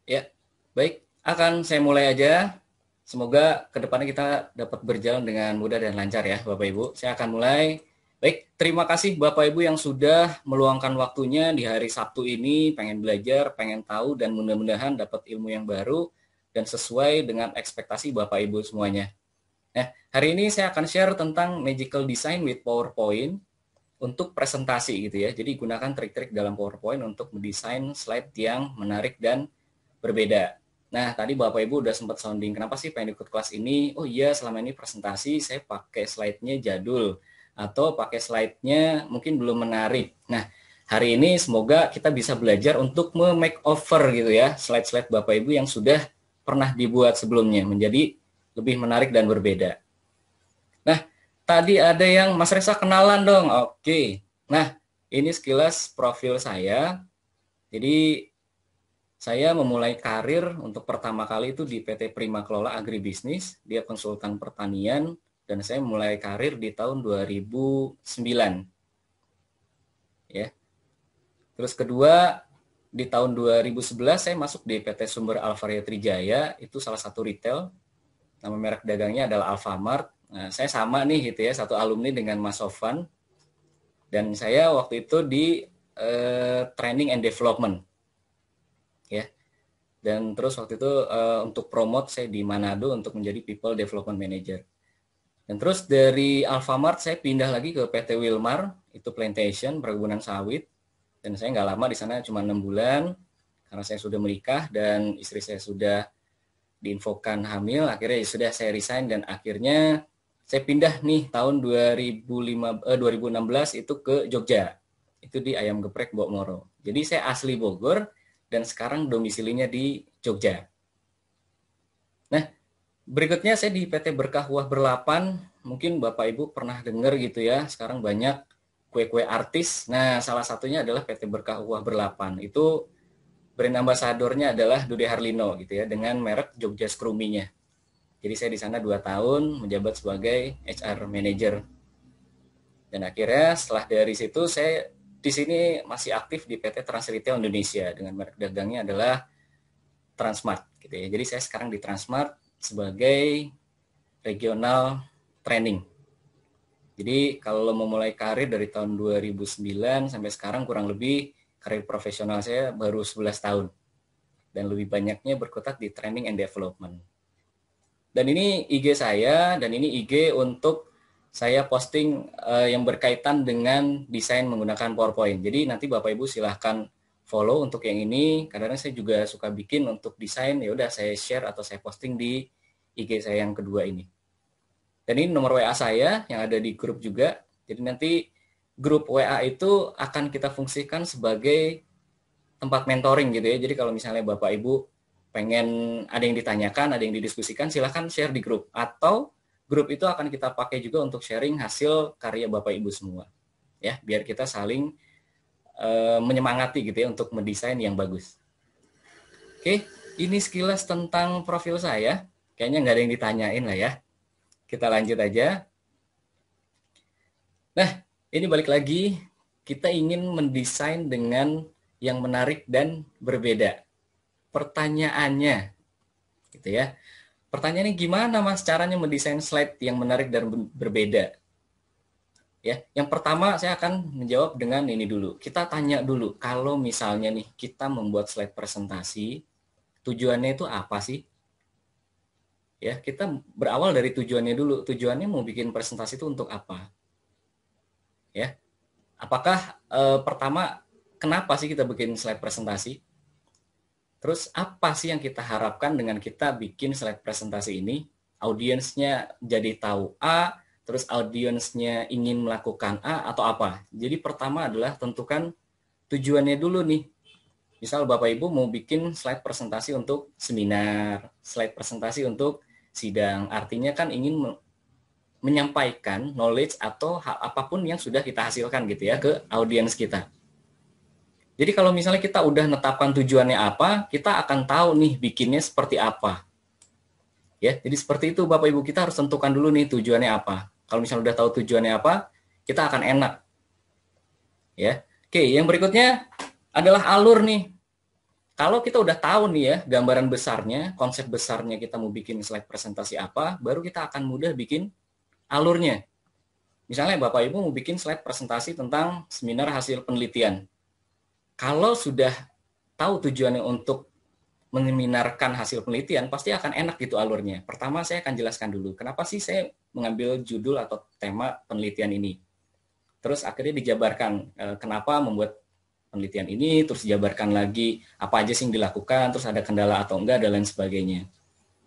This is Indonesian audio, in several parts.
Ya, baik. Akan saya mulai aja. Semoga kedepannya kita dapat berjalan dengan mudah dan lancar ya, Bapak Ibu. Saya akan mulai. Baik, terima kasih Bapak Ibu yang sudah meluangkan waktunya di hari Sabtu ini, pengen belajar, pengen tahu, dan mudah-mudahan dapat ilmu yang baru dan sesuai dengan ekspektasi Bapak Ibu semuanya. Nah, hari ini saya akan share tentang Magical Design with PowerPoint untuk presentasi gitu ya. Jadi gunakan trik-trik dalam PowerPoint untuk mendesain slide yang menarik dan berbeda. Nah, tadi Bapak Ibu udah sempat sounding, kenapa sih pengen ikut kelas ini? Oh iya, selama ini presentasi saya pakai slide-nya jadul, atau pakai slide-nya mungkin belum menarik. Nah, hari ini semoga kita bisa belajar untuk me-makeover gitu ya, slide-slide Bapak Ibu yang sudah pernah dibuat sebelumnya, menjadi lebih menarik dan berbeda. Nah, tadi ada yang Mas Reza kenalan dong, oke. Nah, ini sekilas profil saya. Jadi saya memulai karir untuk pertama kali itu di PT Prima Kelola Agribisnis, dia konsultan pertanian, dan saya mulai karir di tahun 2009. Ya. Terus kedua, di tahun 2011 saya masuk di PT Sumber Alvaria Trijaya, itu salah satu retail, nama merek dagangnya adalah Alfamart. Nah, saya sama nih gitu ya, satu alumni dengan Mas Sofan, dan saya waktu itu di training and development. Ya. Dan terus waktu itu untuk promote saya di Manado untuk menjadi People Development Manager. Dan terus dari Alfamart saya pindah lagi ke PT Wilmar, itu plantation, perkebunan sawit. Dan saya nggak lama di sana, cuma 6 bulan, karena saya sudah menikah dan istri saya sudah diinfokan hamil. Akhirnya sudah saya resign dan akhirnya saya pindah nih tahun 2016 itu ke Jogja. Itu di Ayam Geprek Bokmoro. Jadi saya asli Bogor dan sekarang domisilinya di Jogja. Nah, berikutnya saya di PT Berkah Buah Berlapan. Mungkin Bapak Ibu pernah dengar gitu ya, sekarang banyak kue-kue artis. Nah, salah satunya adalah PT Berkah Buah Berlapan. Itu brand ambasadornya adalah Dude Harlino gitu ya, dengan merek Jogja Scrummy-nya. Jadi saya di sana 2 tahun menjabat sebagai HR Manager. Dan akhirnya setelah dari situ saya di sini masih aktif di PT Trans Retail Indonesia dengan merek dagangnya adalah Transmart gitu ya. Jadi saya sekarang di Transmart sebagai regional training. Jadi kalau memulai karir dari tahun 2009 sampai sekarang kurang lebih karir profesional saya baru 11 tahun. Dan lebih banyaknya berkutat di training and development. Dan ini IG saya, dan ini IG untuk saya posting yang berkaitan dengan desain menggunakan PowerPoint. Jadi nanti Bapak Ibu silahkan follow untuk yang ini. Kadang-kadang saya juga suka bikin untuk desain, ya udah saya share atau saya posting di IG saya yang kedua ini. Dan ini nomor WA saya yang ada di grup juga. Jadi nanti grup WA itu akan kita fungsikan sebagai tempat mentoring gitu ya. Jadi kalau misalnya Bapak Ibu pengen ada yang ditanyakan, ada yang didiskusikan, silahkan share di grup. Atau grup itu akan kita pakai juga untuk sharing hasil karya Bapak Ibu semua. Ya, biar kita saling menyemangati gitu ya untuk mendesain yang bagus. Oke, ini sekilas tentang profil saya. Kayaknya nggak ada yang ditanyain lah ya. Kita lanjut aja. Nah, ini balik lagi. Kita ingin mendesain dengan yang menarik dan berbeda. Pertanyaannya, gitu ya. Pertanyaannya gimana Mas caranya mendesain slide yang menarik dan berbeda? Ya, yang pertama saya akan menjawab dengan ini dulu. Kita tanya dulu, kalau misalnya nih kita membuat slide presentasi, tujuannya itu apa sih? Ya, kita berawal dari tujuannya dulu. Tujuannya mau bikin presentasi itu untuk apa? Ya. Apakah pertama kenapa sih kita bikin slide presentasi? Terus apa sih yang kita harapkan dengan kita bikin slide presentasi ini? Audiensnya jadi tahu A, terus audiensnya ingin melakukan A atau apa? Jadi pertama adalah tentukan tujuannya dulu nih. Misal Bapak Ibu mau bikin slide presentasi untuk seminar, slide presentasi untuk sidang. Artinya kan ingin menyampaikan knowledge atau hal apapun yang sudah kita hasilkan gitu ya ke audiens kita. Jadi kalau misalnya kita udah netapkan tujuannya apa, kita akan tahu nih bikinnya seperti apa. Ya, jadi seperti itu Bapak Ibu, kita harus tentukan dulu nih tujuannya apa. Kalau misalnya udah tahu tujuannya apa, kita akan enak. Ya. Oke, yang berikutnya adalah alur nih. Kalau kita udah tahu nih ya gambaran besarnya, konsep besarnya kita mau bikin slide presentasi apa, baru kita akan mudah bikin alurnya. Misalnya Bapak Ibu mau bikin slide presentasi tentang seminar hasil penelitian. Kalau sudah tahu tujuannya untuk meminarkan hasil penelitian, pasti akan enak gitu alurnya. Pertama saya akan jelaskan dulu, kenapa sih saya mengambil judul atau tema penelitian ini. Terus akhirnya dijabarkan kenapa membuat penelitian ini, terus dijabarkan lagi apa aja sih yang dilakukan, terus ada kendala atau enggak, dan lain sebagainya.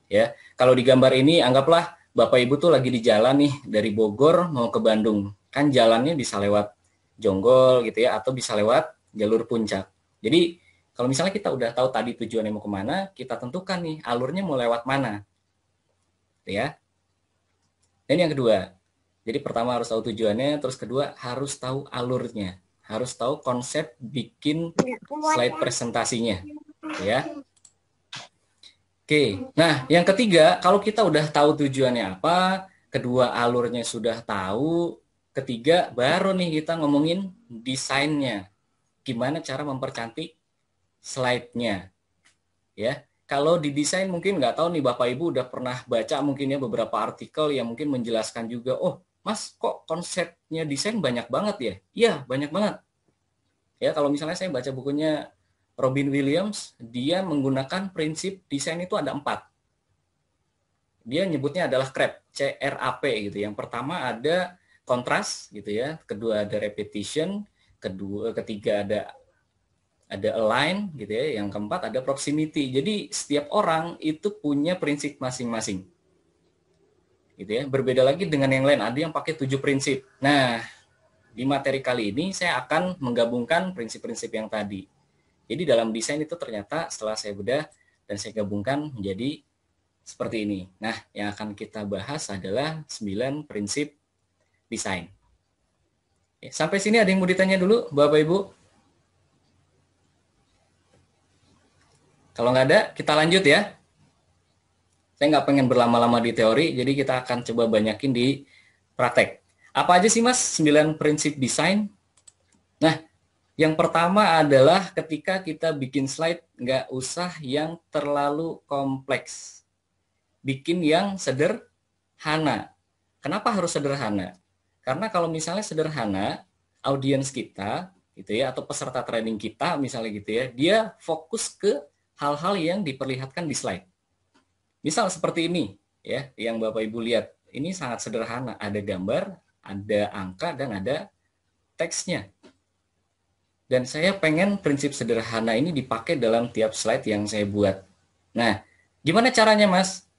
Ya, kalau di gambar ini anggaplah Bapak Ibu tuh lagi di jalan nih dari Bogor mau ke Bandung. Kan jalannya bisa lewat Jonggol gitu ya, atau bisa lewat jalur puncak. Jadi kalau misalnya kita udah tahu tadi tujuannya mau kemana, kita tentukan nih alurnya mau lewat mana. Ya. Dan yang kedua, jadi pertama harus tahu tujuannya, terus kedua harus tahu alurnya. Harus tahu konsep bikin slide presentasinya, ya. Oke, nah yang ketiga, kalau kita udah tahu tujuannya apa, kedua alurnya sudah tahu, ketiga baru nih kita ngomongin desainnya. Gimana cara mempercantik slide-nya, ya. Kalau di desain mungkin nggak tahu nih Bapak Ibu udah pernah baca mungkin ya beberapa artikel yang mungkin menjelaskan juga, oh Mas, kok konsepnya desain banyak banget ya? Iya, banyak banget. Ya, kalau misalnya saya baca bukunya Robin Williams, dia menggunakan prinsip desain itu ada 4. Dia nyebutnya adalah CRAP, C-R-A-P gitu. Yang pertama ada kontras gitu ya, kedua ada repetition, ketiga ada align gitu ya, yang keempat ada proximity. Jadi setiap orang itu punya prinsip masing-masing. Gitu ya. Berbeda lagi dengan yang lain, ada yang pakai 7 prinsip. Nah, di materi kali ini saya akan menggabungkan prinsip-prinsip yang tadi. Jadi dalam desain itu ternyata setelah saya bedah dan saya gabungkan menjadi seperti ini. Nah, yang akan kita bahas adalah 9 prinsip desain. Sampai sini ada yang mau ditanya dulu, Bapak Ibu? Kalau nggak ada, kita lanjut ya. Saya nggak pengen berlama-lama di teori, jadi kita akan coba banyakin di praktek. Apa aja sih Mas 9 prinsip desain? Nah, yang pertama adalah ketika kita bikin slide, nggak usah yang terlalu kompleks. Bikin yang sederhana. Kenapa harus sederhana? Karena kalau misalnya sederhana, audiens kita gitu ya, atau peserta training kita misalnya gitu ya, dia fokus ke hal-hal yang diperlihatkan di slide. Misal seperti ini ya, yang Bapak Ibu lihat. Ini sangat sederhana, ada gambar, ada angka, dan ada teksnya. Dan saya pengen prinsip sederhana ini dipakai dalam tiap slide yang saya buat. Nah, gimana caranya Mas?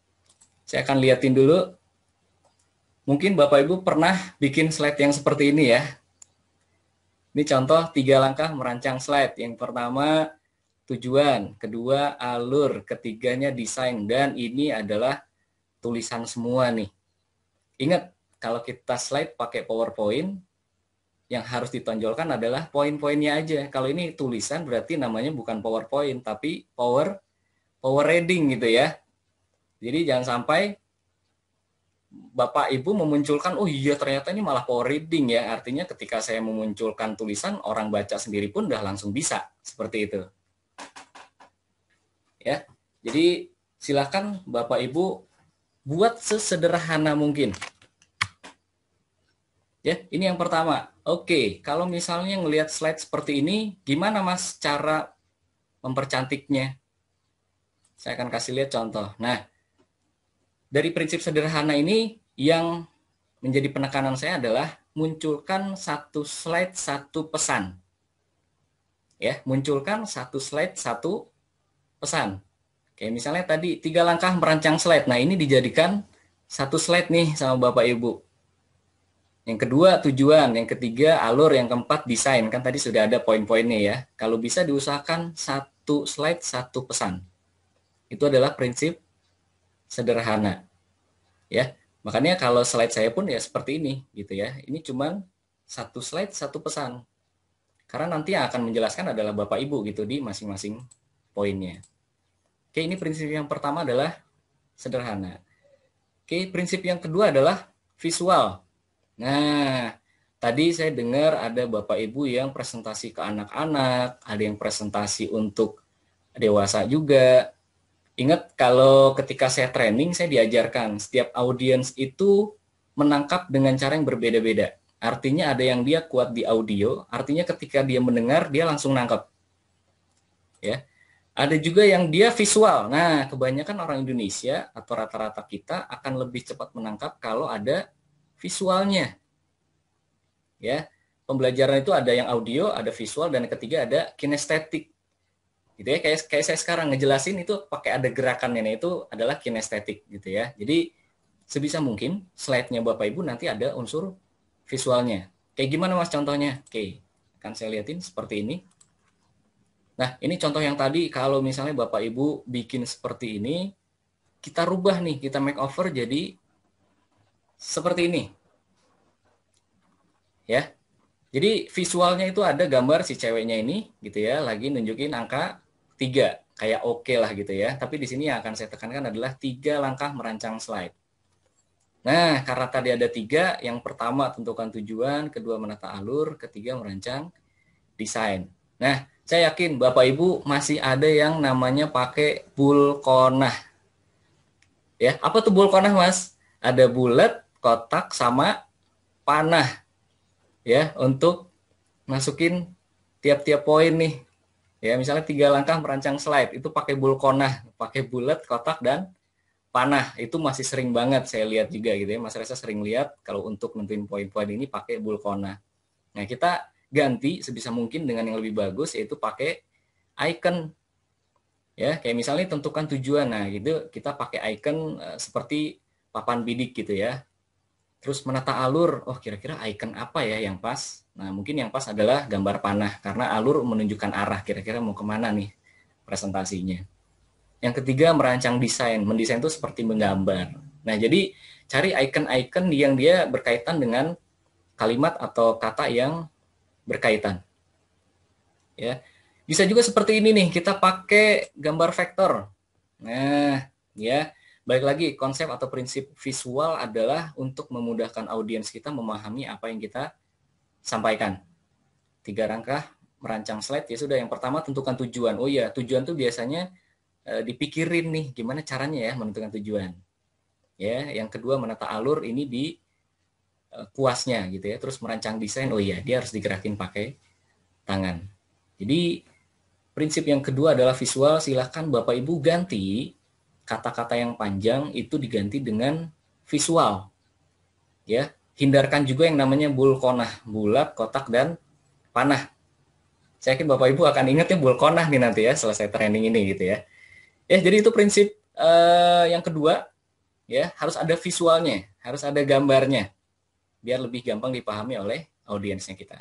Saya akan liatin dulu. Mungkin Bapak Ibu pernah bikin slide yang seperti ini ya. Ini contoh 3 langkah merancang slide. Yang pertama tujuan, kedua alur, ketiganya desain, dan ini adalah tulisan semua nih. Ingat, kalau kita slide pakai PowerPoint, yang harus ditonjolkan adalah poin-poinnya aja. Kalau ini tulisan berarti namanya bukan PowerPoint, tapi power reading gitu ya. Jadi jangan sampai Bapak Ibu memunculkan, oh iya ternyata ini malah power reading ya. Artinya ketika saya memunculkan tulisan, orang baca sendiri pun udah langsung bisa. Seperti itu. Ya, jadi silakan Bapak Ibu buat sesederhana mungkin. Ya, ini yang pertama. Oke, kalau misalnya ngelihat slide seperti ini, gimana Mas cara mempercantiknya? Saya akan kasih lihat contoh. Nah, dari prinsip sederhana ini yang menjadi penekanan saya adalah munculkan satu slide satu pesan. Ya, munculkan satu slide satu pesan. Oke, misalnya tadi 3 langkah merancang slide. Nah, ini dijadikan satu slide nih sama Bapak Ibu. Yang kedua tujuan, yang ketiga alur, yang keempat desain. Kan tadi sudah ada poin-poinnya ya. Kalau bisa diusahakan satu slide satu pesan. Itu adalah prinsip sederhana. Ya. Makanya kalau slide saya pun ya seperti ini gitu ya. Ini cuman satu slide satu pesan. Karena nanti yang akan menjelaskan adalah Bapak Ibu gitu di masing-masing poinnya. Oke, ini prinsip yang pertama adalah sederhana. Oke, prinsip yang kedua adalah visual. Nah, tadi saya dengar ada Bapak Ibu yang presentasi ke anak-anak, ada yang presentasi untuk dewasa juga. Ingat kalau ketika saya training, saya diajarkan setiap audiens itu menangkap dengan cara yang berbeda-beda. Artinya ada yang dia kuat di audio, artinya ketika dia mendengar, dia langsung nangkap. Ya. Ada juga yang dia visual. Nah, kebanyakan orang Indonesia atau rata-rata kita akan lebih cepat menangkap kalau ada visualnya. Ya. Pembelajaran itu ada yang audio, ada visual, dan yang ketiga ada kinestetik. Gitu ya, kayak saya sekarang ngejelasin itu pakai ada gerakannya, nah itu adalah kinestetik gitu ya. Jadi sebisa mungkin slide-nya Bapak Ibu nanti ada unsur visualnya. Kayak gimana Mas contohnya? Oke, akan saya lihatin seperti ini. Nah, ini contoh yang tadi kalau misalnya Bapak Ibu bikin seperti ini, kita rubah nih, kita make over jadi seperti ini. Ya. Jadi visualnya itu ada gambar si ceweknya ini gitu ya, lagi nunjukin angka 3, kayak oke lah gitu ya. Tapi di sini yang akan saya tekankan adalah 3 langkah merancang slide. Nah, karena tadi ada 3, yang pertama tentukan tujuan, kedua menata alur, ketiga merancang desain. Nah, saya yakin Bapak Ibu masih ada yang namanya pakai bulkonah. Ya, apa tuh bulkonah, Mas? Ada bulat, kotak, sama panah. Ya, untuk masukin tiap-tiap poin nih. Ya, misalnya 3 langkah merancang slide itu pakai bulkonah, pakai bulat, kotak, dan panah. Itu masih sering banget saya lihat juga gitu ya. Mas Reza sering lihat kalau untuk nentuin poin-poin ini pakai bulkonah. Nah, kita ganti sebisa mungkin dengan yang lebih bagus, yaitu pakai icon. Ya, kayak misalnya tentukan tujuan. Nah, gitu kita pakai icon seperti papan bidik gitu ya. Terus menata alur, oh kira-kira icon apa ya yang pas? Nah, mungkin yang pas adalah gambar panah, karena alur menunjukkan arah, kira-kira mau kemana nih presentasinya. Yang ketiga, merancang desain. Mendesain itu seperti menggambar. Nah, jadi cari icon-icon yang dia berkaitan dengan kalimat atau kata yang berkaitan. Ya, bisa juga seperti ini nih, kita pakai gambar vektor. Nah, ya, balik lagi, konsep atau prinsip visual adalah untuk memudahkan audiens kita memahami apa yang kita sampaikan. 3 langkah merancang slide, ya sudah. Yang pertama tentukan tujuan. Oh iya, tujuan tuh biasanya dipikirin nih gimana caranya ya menentukan tujuan. Ya, yang kedua menata alur, ini di kuasnya gitu ya. Terus merancang desain, oh iya, dia harus digerakin pakai tangan. Jadi prinsip yang kedua adalah visual. Silahkan Bapak Ibu ganti kata-kata yang panjang itu diganti dengan visual. Ya, hindarkan juga yang namanya bulkonah, bulat, kotak, dan panah. Saya yakin Bapak Ibu akan ingat ya bulkonah nih nanti ya selesai training ini gitu ya. Ya, jadi itu prinsip yang kedua ya, harus ada visualnya, harus ada gambarnya biar lebih gampang dipahami oleh audiensnya kita.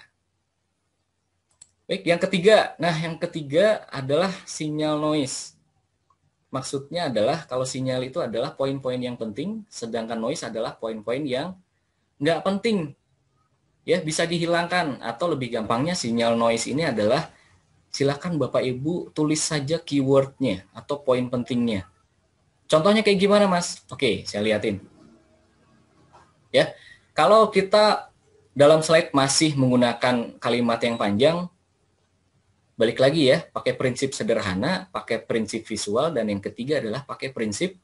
Baik, yang ketiga. Nah, yang ketiga adalah sinyal noise. Maksudnya adalah kalau sinyal itu adalah poin-poin yang penting, sedangkan noise adalah poin-poin yang nggak penting. Ya, bisa dihilangkan, atau lebih gampangnya sinyal noise ini adalah silakan Bapak Ibu tulis saja keywordnya atau poin pentingnya. Contohnya kayak gimana, Mas? Oke, saya liatin. Ya, kalau kita dalam slide masih menggunakan kalimat yang panjang, balik lagi ya, pakai prinsip sederhana, pakai prinsip visual, dan yang ketiga adalah pakai prinsip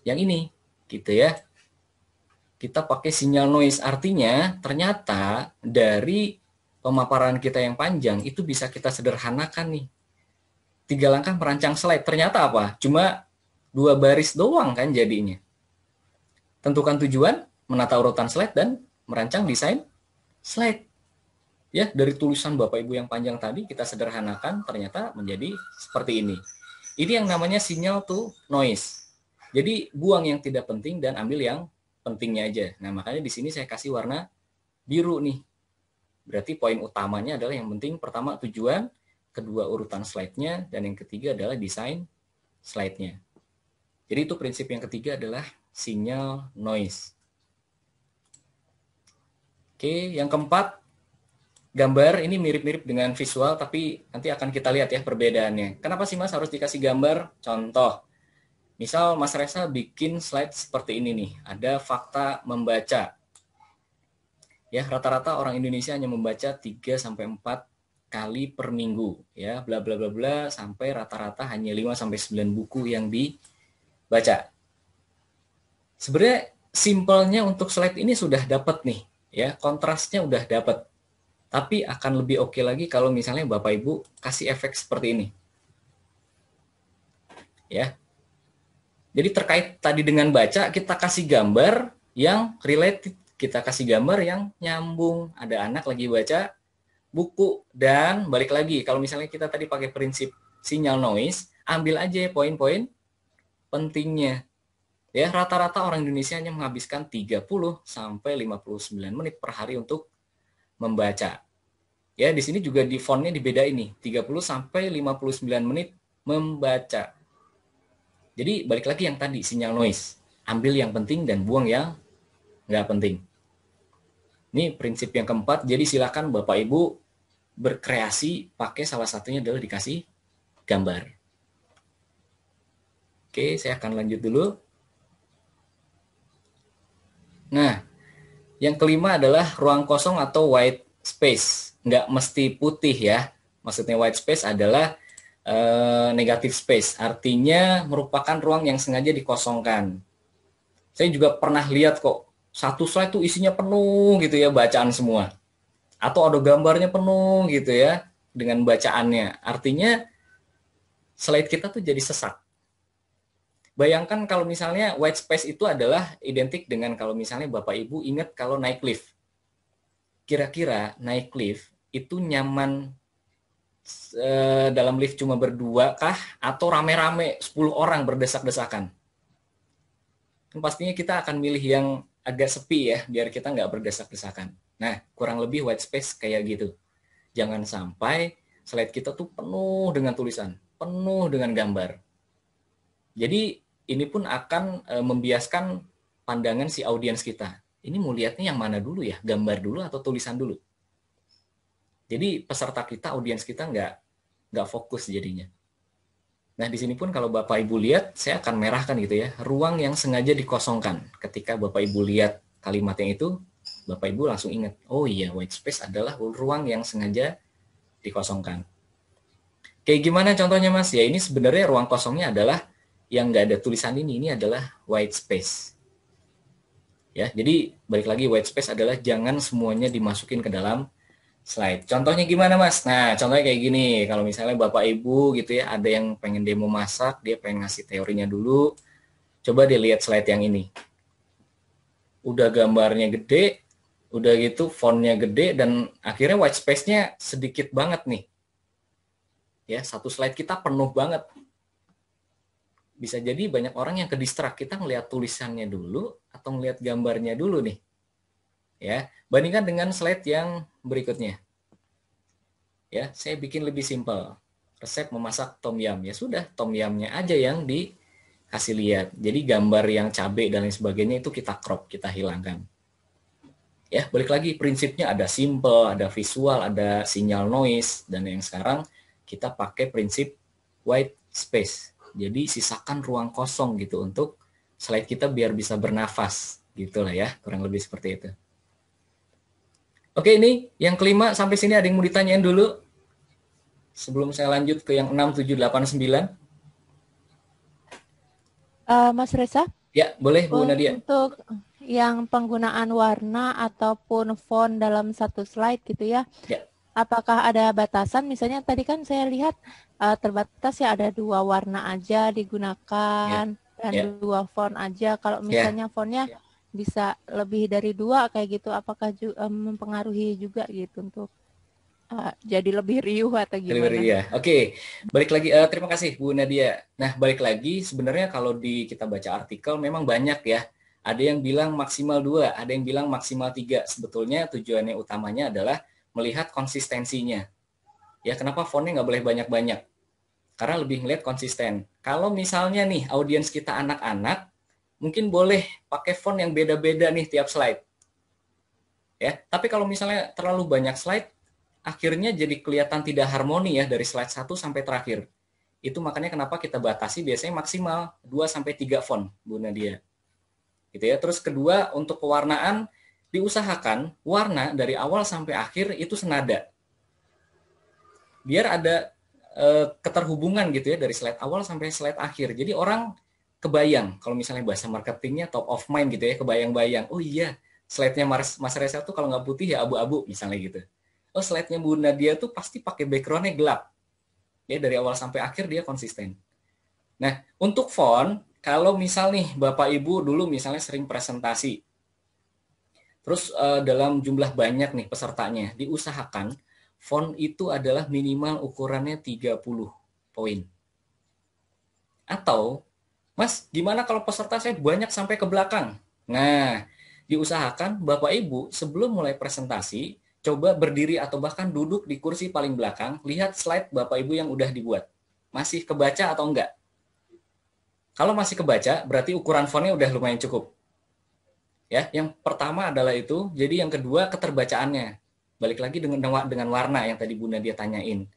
yang ini, gitu ya. Kita pakai sinyal noise, artinya ternyata dari pemaparan kita yang panjang itu bisa kita sederhanakan nih. 3 langkah merancang slide, ternyata apa? Cuma 2 baris doang kan jadinya. Tentukan tujuan, menata urutan slide, dan merancang desain slide. Ya, dari tulisan Bapak Ibu yang panjang tadi kita sederhanakan ternyata menjadi seperti ini. Ini yang namanya sinyal to noise. Jadi buang yang tidak penting dan ambil yang pentingnya aja. Nah, makanya di sini saya kasih warna biru nih. Berarti poin utamanya adalah yang penting pertama tujuan, kedua urutan slide-nya, dan yang ketiga adalah desain slide-nya. Jadi itu prinsip yang ketiga adalah sinyal noise. Oke, yang keempat, gambar. Ini mirip-mirip dengan visual, tapi nanti akan kita lihat ya perbedaannya. Kenapa sih Mas harus dikasih gambar? Contoh, misal Mas Reza bikin slide seperti ini nih, ada fakta membaca. Ya, rata-rata orang Indonesia hanya membaca 3-4 kali per minggu ya, bla bla bla bla, sampai rata-rata hanya 5 sampai 9 buku yang dibaca. Sebenarnya simpelnya untuk slide ini sudah dapat nih ya, kontrasnya udah dapat. Tapi akan lebih oke lagi kalau misalnya Bapak Ibu kasih efek seperti ini. Ya. Jadi terkait tadi dengan baca, kita kasih gambar yang related, kita kasih gambar yang nyambung. Ada anak lagi baca buku, dan balik lagi kalau misalnya kita tadi pakai prinsip sinyal noise, ambil aja poin-poin pentingnya. Ya, rata-rata orang Indonesia hanya menghabiskan 30 sampai 59 menit per hari untuk membaca. Ya, di sini juga di fontnya dibedain nih, 30 sampai 59 menit membaca. Jadi balik lagi yang tadi, sinyal noise. Ambil yang penting dan buang yang nggak penting. Ini prinsip yang keempat, jadi silakan Bapak Ibu berkreasi, pakai salah satunya adalah dikasih gambar. Oke, saya akan lanjut dulu. Nah, yang kelima adalah ruang kosong atau white space. Nggak mesti putih ya. Maksudnya white space adalah negative space. Artinya merupakan ruang yang sengaja dikosongkan. Saya juga pernah lihat kok, satu slide tuh isinya penuh gitu ya, bacaan semua. Atau ada gambarnya penuh gitu ya, dengan bacaannya. Artinya slide kita tuh jadi sesak. Bayangkan kalau misalnya white space itu adalah identik dengan kalau misalnya Bapak Ibu ingat kalau naik lift. Kira-kira naik lift itu nyaman dalam lift cuma berdua kah atau rame-rame 10 orang berdesak-desakan? Kan pastinya kita akan milih yang agak sepi ya, biar kita nggak berdesak-desakan. Nah, kurang lebih white space kayak gitu. Jangan sampai slide kita tuh penuh dengan tulisan, penuh dengan gambar. Jadi ini pun akan membiaskan pandangan si audiens kita. Ini mau lihatnya yang mana dulu ya, gambar dulu atau tulisan dulu. Jadi peserta kita, audiens kita nggak fokus jadinya. Nah di sini pun kalau Bapak Ibu lihat, saya akan merahkan gitu ya, ruang yang sengaja dikosongkan. Ketika Bapak Ibu lihat kalimat yang itu, Bapak Ibu langsung ingat, oh iya white space adalah ruang yang sengaja dikosongkan. Kayak gimana contohnya Mas? Ya ini sebenarnya ruang kosongnya adalah yang nggak ada tulisan ini adalah white space. Ya, jadi balik lagi white space adalah jangan semuanya dimasukin ke dalam slide. Contohnya gimana Mas? Nah, contohnya kayak gini. Kalau misalnya Bapak Ibu gitu ya, ada yang pengen demo masak, dia pengen ngasih teorinya dulu. Coba dia lihat slide yang ini. Udah gambarnya gede, udah gitu fontnya gede, dan akhirnya white space-nya sedikit banget nih. Ya, satu slide kita penuh banget. Bisa jadi banyak orang yang kedistrak, kita ngelihat tulisannya dulu atau ngelihat gambarnya dulu nih. Ya, bandingkan dengan slide yang berikutnya. Ya, saya bikin lebih simpel. Resep memasak tom yum. Ya sudah, tom yumnya aja yang dikasih lihat. Jadi gambar yang cabai dan lain sebagainya itu kita crop, kita hilangkan. Ya, balik lagi prinsipnya ada simple, ada visual, ada sinyal noise, dan yang sekarang kita pakai prinsip white space. Jadi sisakan ruang kosong gitu untuk slide kita biar bisa bernafas. Gitulah ya, kurang lebih seperti itu. Oke, ini yang kelima, sampai sini ada yang mau ditanyain dulu? Sebelum saya lanjut ke yang 6, 7, 8, 9. Mas Reza? Ya, boleh Bu Nadia. Untuk yang penggunaan warna ataupun font dalam satu slide gitu ya, Ya. Apakah ada batasan? Misalnya tadi kan saya lihat terbatas ya, ada 2 warna aja digunakan dan 2 font aja. Kalau misalnya fontnya bisa lebih dari 2 kayak gitu, apakah mempengaruhi juga gitu untuk jadi lebih riuh atau gimana? Ya. Oke, balik lagi. Terima kasih Bu Nadia. Nah, balik lagi sebenarnya kalau kita baca artikel memang banyak ya. Ada yang bilang maksimal 2, ada yang bilang maksimal 3. Sebetulnya tujuannya utamanya adalah melihat konsistensinya. Ya, kenapa fontnya nggak boleh banyak-banyak? Karena lebih ngelihat konsisten. Kalau misalnya nih audiens kita anak-anak, mungkin boleh pakai font yang beda-beda nih tiap slide. Ya, tapi kalau misalnya terlalu banyak slide, akhirnya jadi kelihatan tidak harmoni ya dari slide 1 sampai terakhir. Itu makanya kenapa kita batasi biasanya maksimal 2 sampai 3 font, Bu Nadia. Gitu ya. Terus kedua, untuk pewarnaan diusahakan warna dari awal sampai akhir itu senada. biar ada keterhubungan gitu ya dari slide awal sampai slide akhir. Jadi orang kebayang, kalau misalnya bahasa marketingnya top of mind gitu ya, kebayang-bayang, oh iya, slide-nya Mas Reza tuh kalau nggak putih ya abu-abu misalnya gitu. Oh, slide-nya Bu Nadia tuh pasti pakai background-nya gelap. Ya, dari awal sampai akhir dia konsisten. Nah, untuk font, kalau misal nih Bapak Ibu dulu misalnya sering presentasi, terus dalam jumlah banyak nih pesertanya, diusahakan font itu adalah minimal ukurannya 30 poin. Atau, Mas, gimana kalau peserta saya banyak sampai ke belakang? Nah, diusahakan Bapak Ibu sebelum mulai presentasi, coba berdiri atau bahkan duduk di kursi paling belakang, lihat slide Bapak Ibu yang udah dibuat. Masih kebaca atau enggak? Kalau masih kebaca, berarti ukuran fontnya udah lumayan cukup. Ya, yang pertama adalah itu, jadi yang kedua keterbacaannya. Balik lagi dengan warna yang tadi Bunda dia tanyain.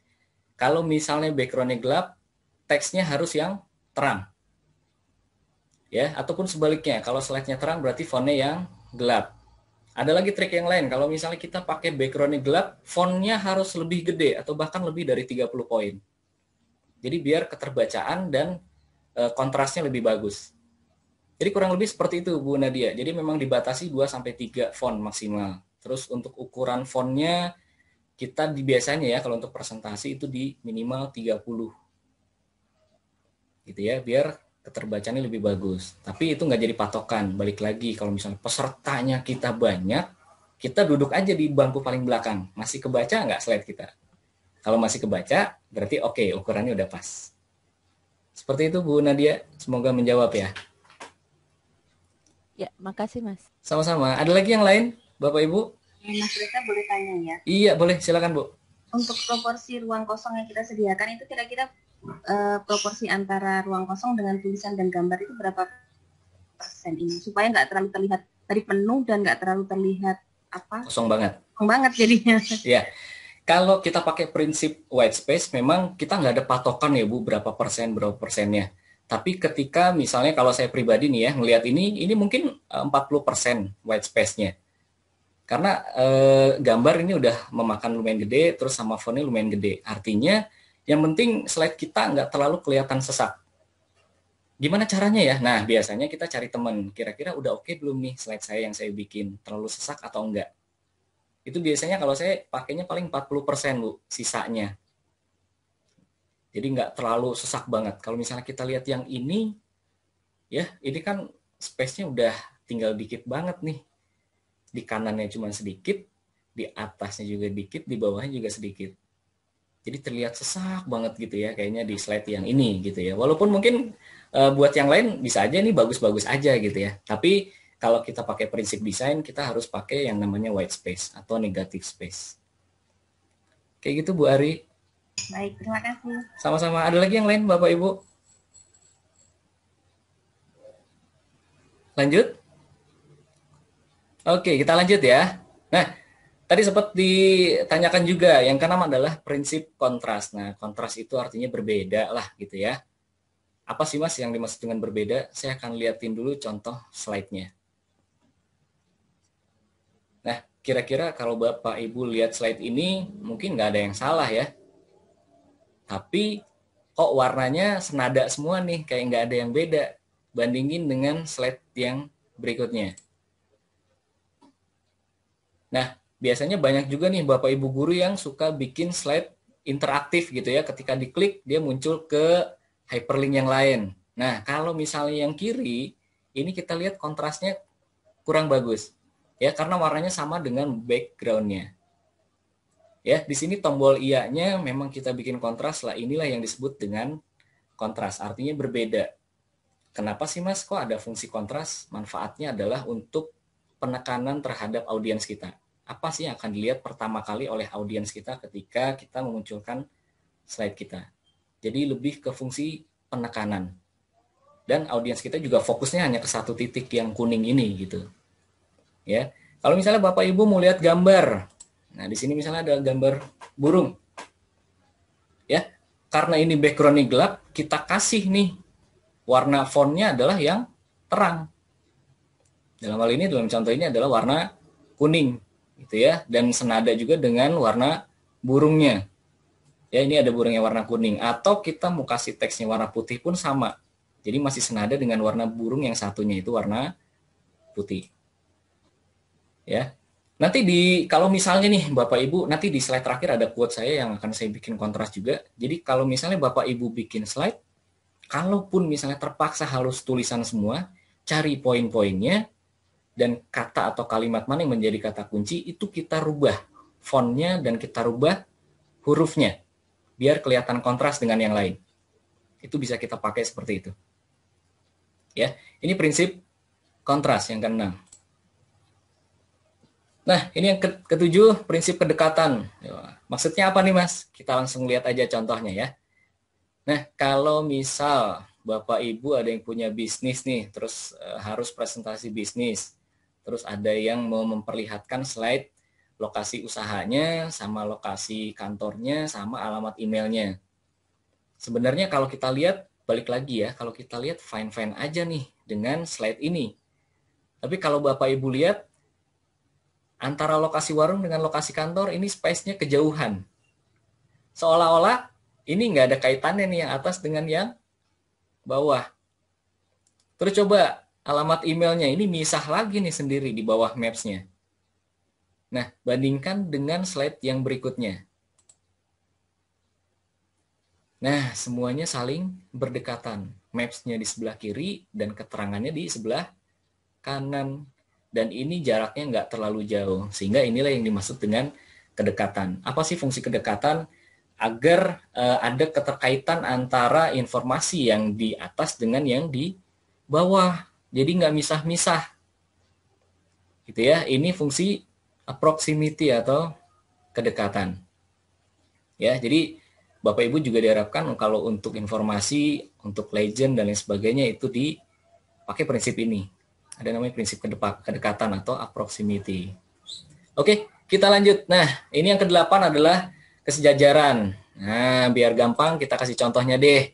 Kalau misalnya backgroundnya gelap, teksnya harus yang terang. Ya, ataupun sebaliknya, kalau slide-nya terang berarti fontnya yang gelap. Ada lagi trik yang lain, kalau misalnya kita pakai backgroundnya gelap, fontnya harus lebih gede atau bahkan lebih dari 30 poin. Jadi biar keterbacaan dan kontrasnya lebih bagus. Jadi kurang lebih seperti itu Bu Nadia. Jadi memang dibatasi 2-3 font maksimal. Terus untuk ukuran fontnya kita biasanya ya kalau untuk presentasi itu di minimal 30. Gitu ya, biar keterbacaannya lebih bagus. Tapi itu nggak jadi patokan. Balik lagi kalau misalnya pesertanya kita banyak, kita duduk aja di bangku paling belakang. Masih kebaca nggak slide kita? Kalau masih kebaca, berarti oke, ukurannya udah pas. Seperti itu Bu Nadia, semoga menjawab ya. Ya, makasih Mas. Sama-sama. Ada lagi yang lain, Bapak Ibu? Mas Reza boleh tanya ya? Iya, boleh. Silakan Bu. Untuk proporsi ruang kosong yang kita sediakan itu kira-kira proporsi antara ruang kosong dengan tulisan dan gambar itu berapa persen ini? Supaya nggak terlalu terlihat tadi penuh dan nggak terlalu terlihat apa? Kosong banget. Kosong banget jadinya. Iya. Kalau kita pakai prinsip white space, memang kita nggak ada patokan ya Bu, berapa persennya. Tapi ketika misalnya kalau saya pribadi nih ya, ngelihat ini mungkin 40% white space-nya. Karena gambar ini udah memakan lumayan gede, terus sama fontnya lumayan gede. Artinya yang penting slide kita nggak terlalu kelihatan sesak. Gimana caranya ya? Nah, biasanya kita cari teman. Kira-kira udah oke belum nih slide saya yang saya bikin? Terlalu sesak atau enggak? Itu biasanya kalau saya pakainya paling 40% Bu, sisanya. Jadi nggak terlalu sesak banget. Kalau misalnya kita lihat yang ini, ya ini kan space-nya udah tinggal dikit banget nih. Di kanannya cuma sedikit, di atasnya juga dikit, di bawahnya juga sedikit. Jadi terlihat sesak banget gitu ya, kayaknya di slide yang ini gitu ya. Walaupun mungkin buat yang lain bisa aja nih bagus-bagus aja gitu ya. Tapi kalau kita pakai prinsip desain, kita harus pakai yang namanya white space atau negative space. Kayak gitu Bu Ari. Baik, terima kasih. Sama-sama. Ada lagi yang lain Bapak Ibu? Lanjut? Oke, kita lanjut ya. Nah, tadi sempat ditanyakan juga, yang keenam adalah prinsip kontras. Nah, kontras itu artinya berbeda lah gitu ya. Apa sih Mas yang dimaksud dengan berbeda? Saya akan liatin dulu contoh slide-nya. Nah, kira-kira kalau Bapak Ibu lihat slide ini, mungkin nggak ada yang salah ya. Tapi kok warnanya senada semua nih, kayak nggak ada yang beda. Bandingin dengan slide yang berikutnya. Nah, biasanya banyak juga nih Bapak Ibu guru yang suka bikin slide interaktif gitu ya. Ketika diklik, dia muncul ke hyperlink yang lain. Nah, kalau misalnya yang kiri, ini kita lihat kontrasnya kurang bagus. Ya, karena warnanya sama dengan background-nya. Ya, di sini tombol iya-nya memang kita bikin kontras lah. Inilah yang disebut dengan kontras, artinya berbeda. Kenapa sih Mas kok ada fungsi kontras? Manfaatnya adalah untuk penekanan terhadap audiens kita. Apa sih yang akan dilihat pertama kali oleh audiens kita ketika kita memunculkan slide kita? Jadi lebih ke fungsi penekanan. Dan audiens kita juga fokusnya hanya ke satu titik yang kuning ini gitu. Ya. Kalau misalnya Bapak Ibu mau lihat gambar. Nah, di sini misalnya ada gambar burung. Ya. Karena ini background-nya gelap, kita kasih nih warna fontnya adalah yang terang. Dalam hal ini, dalam contoh ini adalah warna kuning, gitu ya, dan senada juga dengan warna burungnya. Ya, ini ada burungnya warna kuning. Atau kita mau kasih teksnya warna putih pun sama. Jadi masih senada dengan warna burung yang satunya itu warna putih. Ya. Nanti kalau misalnya nih Bapak Ibu, nanti di slide terakhir ada quote saya yang akan saya bikin kontras juga. Jadi kalau misalnya Bapak Ibu bikin slide, kalaupun misalnya terpaksa harus tulisan semua, cari poin-poinnya, dan kata atau kalimat mana yang menjadi kata kunci, itu kita rubah fontnya dan kita rubah hurufnya, biar kelihatan kontras dengan yang lain. Itu bisa kita pakai seperti itu. Ya, ini prinsip kontras yang keenam. Nah, ini yang ketujuh, prinsip kedekatan. Maksudnya apa nih, Mas? Kita langsung lihat aja contohnya ya. Nah, kalau misal Bapak Ibu ada yang punya bisnis nih, terus harus presentasi bisnis, terus ada yang mau memperlihatkan slide lokasi usahanya, sama lokasi kantornya, sama alamat emailnya. Sebenarnya kalau kita lihat, balik lagi ya, kalau kita lihat fine-fine aja nih dengan slide ini. Tapi kalau Bapak Ibu lihat, antara lokasi warung dengan lokasi kantor ini space-nya kejauhan. Seolah-olah ini nggak ada kaitannya nih yang atas dengan yang bawah. Terus coba alamat emailnya ini misah lagi nih sendiri di bawah maps-nya. Nah, bandingkan dengan slide yang berikutnya. Nah, semuanya saling berdekatan. Maps-nya di sebelah kiri dan keterangannya di sebelah kanan. Dan ini jaraknya nggak terlalu jauh. Sehingga inilah yang dimaksud dengan kedekatan. Apa sih fungsi kedekatan? Agar ada keterkaitan antara informasi yang di atas dengan yang di bawah. Jadi nggak misah-misah. Gitu ya. Ini fungsi proximity atau kedekatan. Ya, jadi Bapak Ibu juga diharapkan kalau untuk informasi, untuk legend dan lain sebagainya itu dipakai prinsip ini. Ada namanya prinsip kedekatan atau proximity. Oke, kita lanjut. Nah, ini yang ke-8 adalah kesejajaran. Nah, biar gampang kita kasih contohnya deh.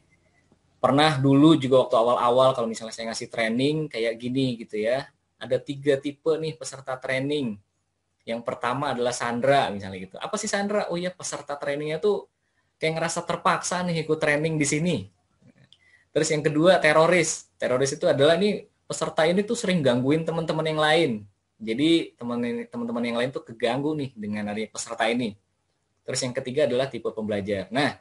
Pernah dulu juga waktu awal-awal kalau misalnya saya ngasih training kayak gini gitu ya. Ada 3 tipe nih peserta training. Yang pertama adalah Sandra misalnya gitu. Apa sih Sandra? Oh iya, peserta trainingnya tuh kayak ngerasa terpaksa nih ikut training di sini. Terus yang kedua teroris. Teroris itu adalah nih peserta ini tuh sering gangguin teman-teman yang lain. Jadi teman-teman yang lain tuh keganggu nih dengan adanya peserta ini. Terus yang ketiga adalah tipe pembelajar. Nah,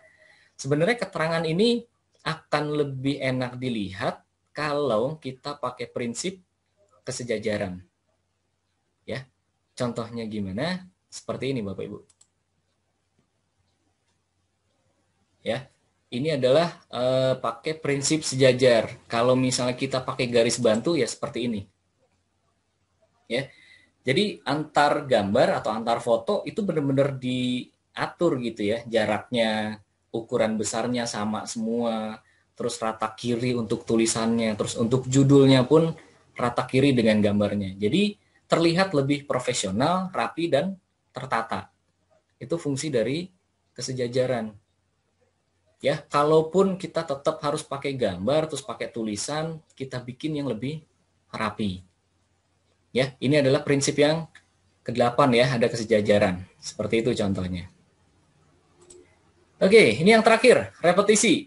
sebenarnya keterangan ini akan lebih enak dilihat kalau kita pakai prinsip kesejajaran. Ya. Contohnya gimana? Seperti ini Bapak Ibu. Ya. Ini adalah pakai prinsip sejajar. Kalau misalnya kita pakai garis bantu ya seperti ini. Ya. Jadi antar gambar atau antar foto itu benar-benar diatur gitu ya. Jaraknya, ukuran besarnya sama semua. Terus rata kiri untuk tulisannya. Terus untuk judulnya pun rata kiri dengan gambarnya. Jadi terlihat lebih profesional, rapi, dan tertata. Itu fungsi dari kesejajaran. Ya, kalaupun kita tetap harus pakai gambar, terus pakai tulisan, kita bikin yang lebih rapi. Ya, ini adalah prinsip yang ke-8 ya, ada kesejajaran. Seperti itu contohnya. Oke, ini yang terakhir, repetisi.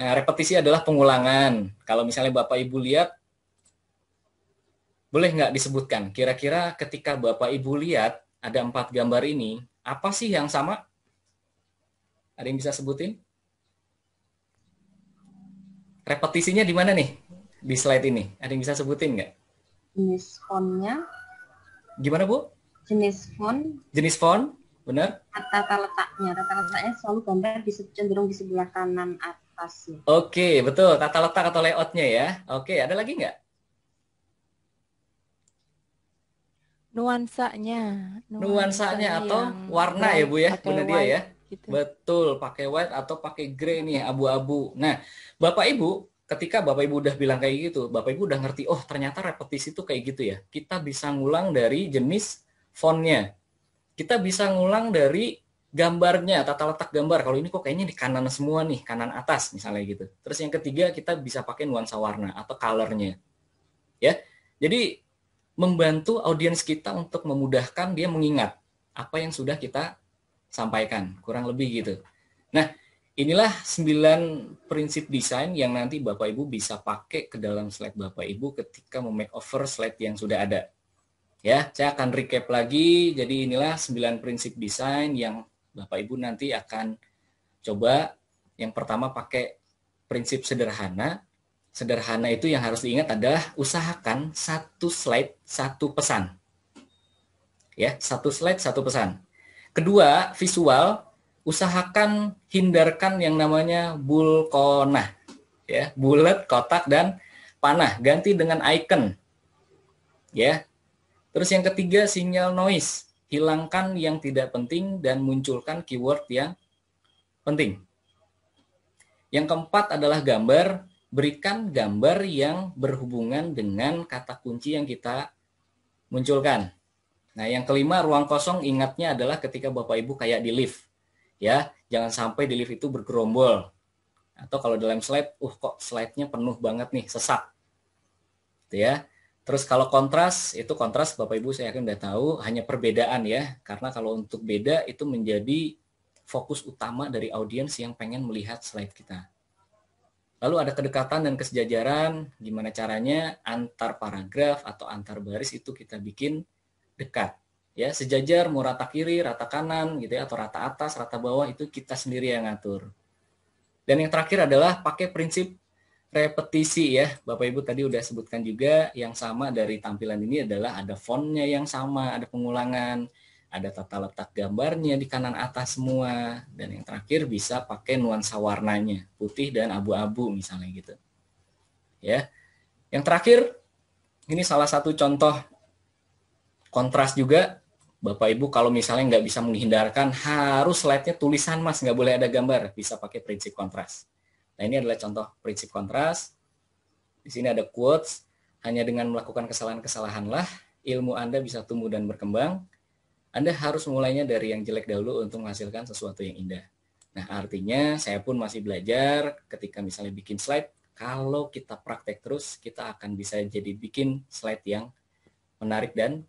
Nah, repetisi adalah pengulangan. Kalau misalnya Bapak Ibu lihat, boleh nggak disebutkan, kira-kira ketika Bapak Ibu lihat ada 4 gambar ini, apa sih yang sama? Ada yang bisa sebutin? Repetisinya di mana nih? Di slide ini. Ada yang bisa sebutin nggak? Jenis fontnya. Gimana, Bu? Jenis font. Jenis font, benar? Tata letaknya. Tata letaknya selalu gambar cenderung di sebelah kanan atas. Ya. Oke, betul. Tata letak atau layoutnya ya. Oke, ada lagi nggak? Nuansanya atau warna ya, Bu ya? Benar dia ya? Gitu. Betul, pakai white atau pakai grey nih, abu-abu. Nah, Bapak Ibu, ketika Bapak Ibu udah bilang kayak gitu, Bapak Ibu udah ngerti, oh ternyata repetisi itu kayak gitu ya. Kita bisa ngulang dari jenis fontnya. Kita bisa ngulang dari gambarnya, tata letak gambar. Kalau ini kok kayaknya di kanan semua nih, kanan atas misalnya gitu. Terus yang ketiga, kita bisa pakai nuansa warna atau colornya. Ya, jadi membantu audiens kita untuk memudahkan dia mengingat apa yang sudah kita sampaikan, kurang lebih gitu. Nah, inilah 9 prinsip desain yang nanti Bapak Ibu bisa pakai ke dalam slide Bapak Ibu ketika memakeover slide yang sudah ada. Ya, saya akan recap lagi. Jadi inilah 9 prinsip desain yang Bapak Ibu nanti akan coba. Yang pertama pakai prinsip sederhana. Sederhana itu yang harus diingat adalah usahakan satu slide satu pesan. Ya, satu slide satu pesan. Kedua, visual, usahakan hindarkan yang namanya bulkona, ya, bulat, kotak, dan panah. Ganti dengan icon, ya. Terus yang ketiga, sinyal noise, hilangkan yang tidak penting dan munculkan keyword yang penting. Yang keempat adalah gambar, berikan gambar yang berhubungan dengan kata kunci yang kita munculkan. Nah, yang kelima, ruang kosong, ingatnya adalah ketika Bapak Ibu kayak di lift. Ya, jangan sampai di lift itu bergerombol. Atau kalau dalam slide, kok slide-nya penuh banget nih, sesak. Gitu ya. Terus kalau kontras, itu kontras Bapak Ibu saya yakin udah tahu, hanya perbedaan ya. Karena kalau untuk beda itu menjadi fokus utama dari audiens yang pengen melihat slide kita. Lalu ada kedekatan dan kesejajaran, gimana caranya antar paragraf atau antar baris itu kita bikin dekat, ya, sejajar, mau rata kiri, rata kanan gitu ya, atau rata atas, rata bawah, itu kita sendiri yang ngatur. Dan yang terakhir adalah pakai prinsip repetisi ya. Bapak Ibu tadi udah sebutkan juga, yang sama dari tampilan ini adalah ada fontnya yang sama, ada pengulangan, ada tata letak gambarnya di kanan atas semua, dan yang terakhir bisa pakai nuansa warnanya, putih dan abu-abu misalnya gitu. Ya. Yang terakhir, ini salah satu contoh kontras juga. Bapak Ibu kalau misalnya nggak bisa menghindarkan harus slide-nya tulisan mas, nggak boleh ada gambar, bisa pakai prinsip kontras. Nah, ini adalah contoh prinsip kontras. Di sini ada quotes, hanya dengan melakukan kesalahan-kesalahanlah ilmu Anda bisa tumbuh dan berkembang. Anda harus mulainya dari yang jelek dahulu untuk menghasilkan sesuatu yang indah. Nah, artinya saya pun masih belajar ketika misalnya bikin slide, kalau kita praktek terus, kita akan bisa jadi bikin slide yang menarik dan